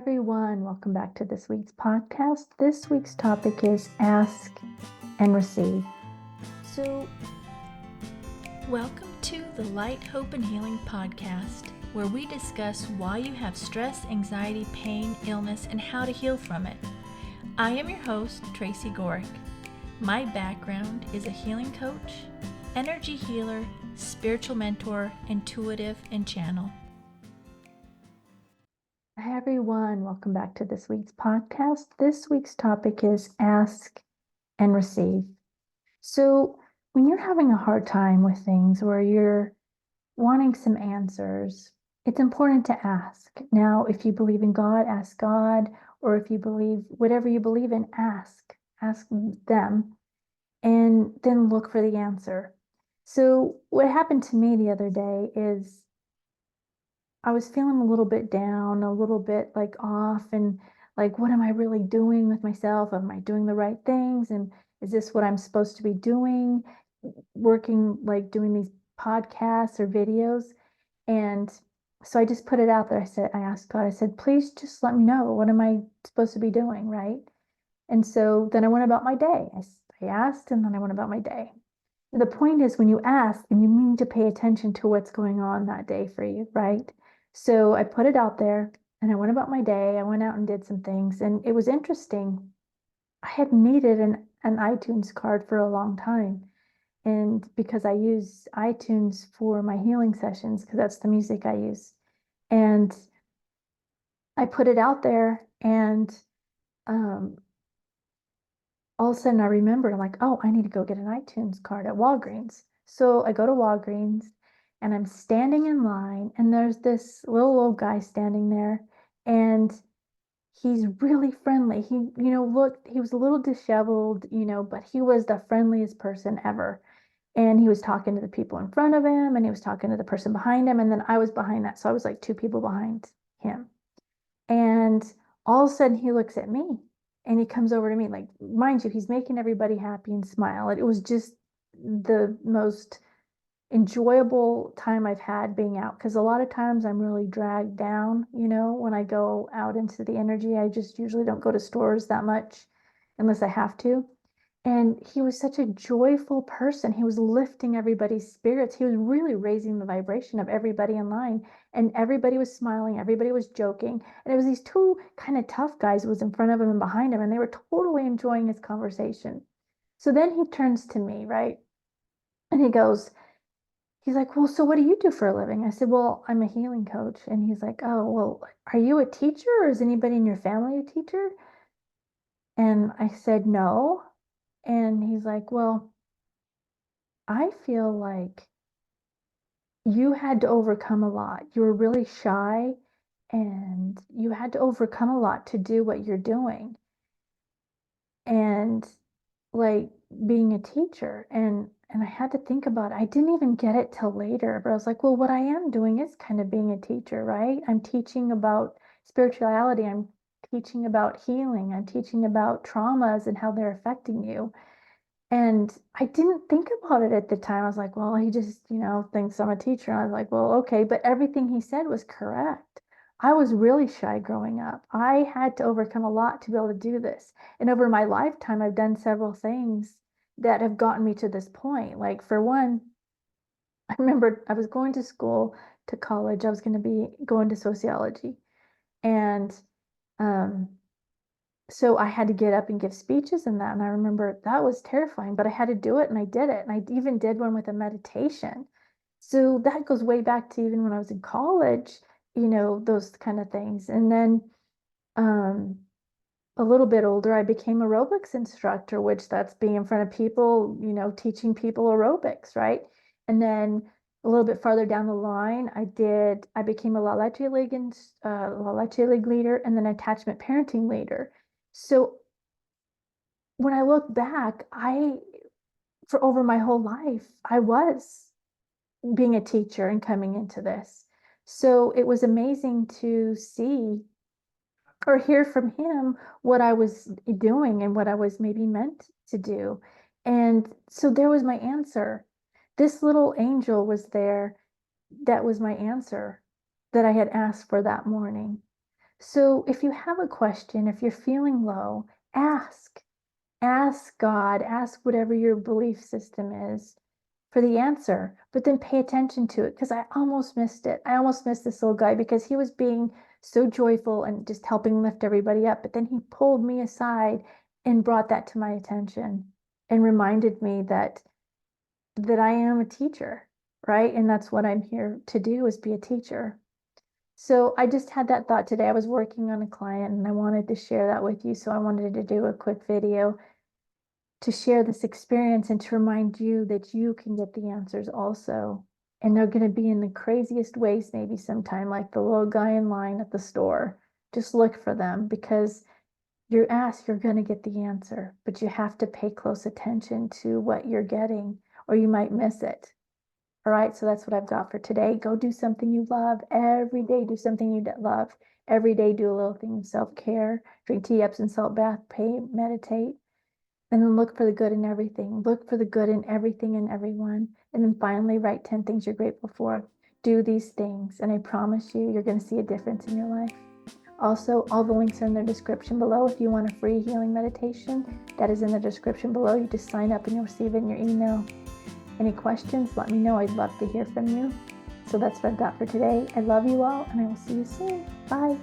everyone. Welcome back to this week's podcast. This week's topic is Ask and Receive. Welcome to the Light, Hope, and Healing podcast, where we discuss why you have stress, anxiety, pain, illness, and how to heal from it. I am your host, Tracy Gohrick. My background is a healing coach, energy healer, spiritual mentor, intuitive, and channel. Hi, everyone. Welcome back to this week's podcast. This week's topic is Ask and Receive. So when you're having a hard time with things or you're wanting some answers, it's important to ask. Now, if you believe in God, ask God, or if you believe whatever you believe in, ask them, and then look for the answer. So what happened to me the other day is I was feeling a little bit down, a little bit like off, and like, what am I really doing with myself? Am I doing the right things? And is this what I'm supposed to be doing? Working, like doing these podcasts or videos. And so I just put it out there. I asked God, I said, please just let me know. What am I supposed to be doing? Right. And so then I went about my day. I asked, and then I went about my day. The point is, when you ask, and you mean to pay attention to what's going on that day for you, right? So I put it out there and I went about my day. I went out and did some things, and it was interesting. I had needed an iTunes card for a long time. And because I use iTunes for my healing sessions, because that's the music I use. And I put it out there, and all of a sudden I remember, like, oh, I need to go get an iTunes card at Walgreens. So I go to Walgreens and I'm standing in line, and there's this little old guy standing there, and he's really friendly. He was a little disheveled, but he was the friendliest person ever. And he was talking to the people in front of him, and he was talking to the person behind him. And then I was behind that. So I was like two people behind him. And all of a sudden he looks at me and he comes over to me, like, mind you, he's making everybody happy and smile. It was just the most enjoyable time I've had being out, because a lot of times I'm really dragged down, when I go out into the energy. I just usually don't go to stores that much unless I have to. And he was such a joyful person. He was lifting everybody's spirits. He was really raising the vibration of everybody in line, and everybody was smiling, everybody was joking. And it was these two kind of tough guys who was in front of him and behind him, and they were totally enjoying his conversation. So then he turns to me, right? And he's like, well, so what do you do for a living? I said, well, I'm a healing coach. And he's like, oh, well, are you a teacher, or is anybody in your family a teacher? And I said, no. And he's like, well, I feel like you had to overcome a lot. You were really shy, and you had to overcome a lot to do what you're doing. And like being a teacher, and I had to think about it. I didn't even get it till later, but I was like, well, what I am doing is kind of being a teacher, right? I'm teaching about spirituality. I'm teaching about healing. I'm teaching about traumas and how they're affecting you. And I didn't think about it at the time. I was like, well, he just, thinks I'm a teacher. And I was like, well, okay. But everything he said was correct. I was really shy growing up. I had to overcome a lot to be able to do this. And over my lifetime, I've done several things that have gotten me to this point. Like, for one, I remember I was going to school, to college. I was going to be going to sociology. And so I had to get up and give speeches and that. And I remember that was terrifying, but I had to do it, and I did it. And I even did one with a meditation. So that goes way back to even when I was in college, those kind of things. And then a little bit older, I became aerobics instructor, which that's being in front of people, teaching people aerobics, right? And then a little bit farther down the line, I became a La Leche League leader, and then attachment parenting leader. So when I look back, for over my whole life, I was being a teacher and coming into this. So it was amazing to see or hear from him what I was doing and what I was maybe meant to do. And so there was my answer. This little angel was there. That was my answer that I had asked for that morning. So if you have a question, if you're feeling low, ask. Ask God, ask whatever your belief system is for the answer, but then pay attention to it because I almost missed it. I almost missed this little guy because he was being so joyful and just helping lift everybody up. But then he pulled me aside and brought that to my attention and reminded me that I am a teacher, right? And that's what I'm here to do is be a teacher. So I just had that thought today. I was working on a client and I wanted to share that with you. So I wanted to do a quick video to share this experience and to remind you that you can get the answers also. And they're going to be in the craziest ways, maybe sometime, like the little guy in line at the store. Just look for them because you're asked, you're going to get the answer, but you have to pay close attention to what you're getting or you might miss it. All right, so that's what I've got for today. Go do something you love every day. Do something you love every day. Do a little thing of self-care. Drink tea, Epsom salt bath, pray, meditate. And then look for the good in everything. Look for the good in everything and everyone. And then finally, write 10 things you're grateful for. Do these things, and I promise you, you're going to see a difference in your life. Also, all the links are in the description below. If you want a free healing meditation, that is in the description below. You just sign up and you'll receive it in your email. Any questions, let me know. I'd love to hear from you. So that's what I've got for today. I love you all, and I will see you soon. Bye.